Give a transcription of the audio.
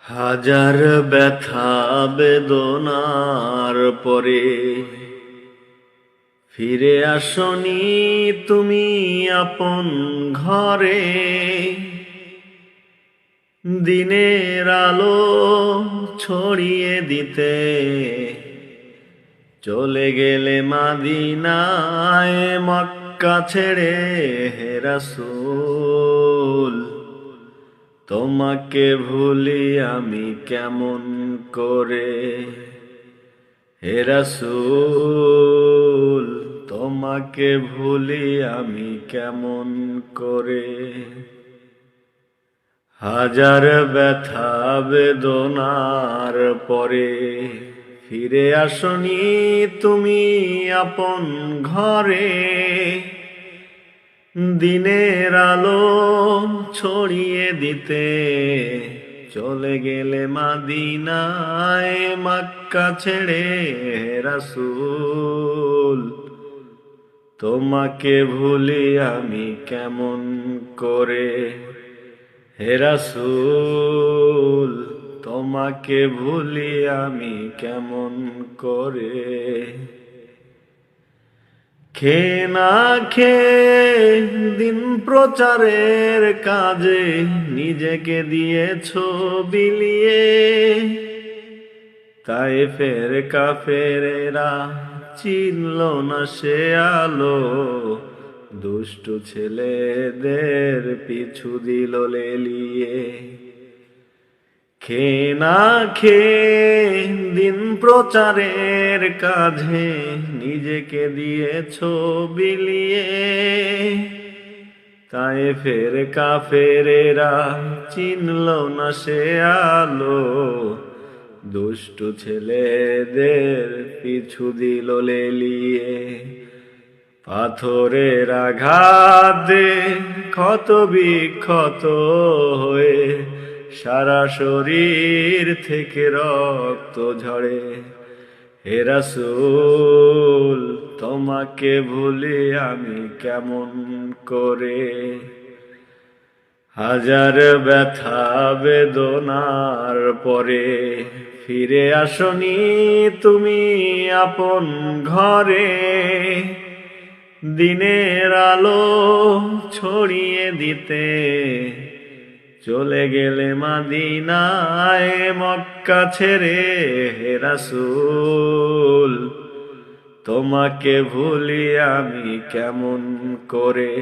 হাজার ব্যথা বেদনার পরে ফিরে আসনি তুমি আপন ঘরে। দিনের আলো ছড়িয়ে দিতে চলে গেলে মদিনায়, মক্কা ছেড়ে হে রাসূল। তোমাকে ভুলি আমি কেমন করে হে রাসূল, তোমাকে ভুলি আমি কেমন করে। হাজার ব্যথা বেদনার পরে ফিরে আসনি তুমি আপন ঘরে। দিনের আলো ছড়িয়ে দিতে চলে গেলে মদিনায়, মক্কা ছেড়ে রাসূল। তোমাকে ভুলি আমি কেমন করে হে রাসূল, তোমাকে ভুলি আমি কেমন করে। খেয়ে না খেয়ে দিন প্রচারের কাজে নিজেকে দিয়েছো বিলিয়ে। তায়েফের কাফেরেরা চিনল না সে আলো, দুষ্ট ছেলেদের পিছু দিল লেলিয়ে। খেয়ে না খেয়ে দিন প্রচারের কাজে নিজেকে দিয়েছো বিলিয়ে। তায়েফের কাফেরেরা চিনল না সে আলো, দুষ্ট ছেলেদের পিছু দিল লেলিয়ে। পাথরের আঘাতে ক্ষত বিক্ষত হয়ে সারা শরীর থেকে রক্ত ঝরে। হে রাসূল, তোমাকে ভুলি আমি কেমন করে। হাজার ব্যথা বেদনার পরে ফিরে আসনি তুমি আপন ঘরে। দিনের আলো ছড়িয়ে দিতে চলে গেলে মদিনায়, মক্কা ছেড়ে হে রাসূল। তোমাকে ভুলি আমি কেমন করে।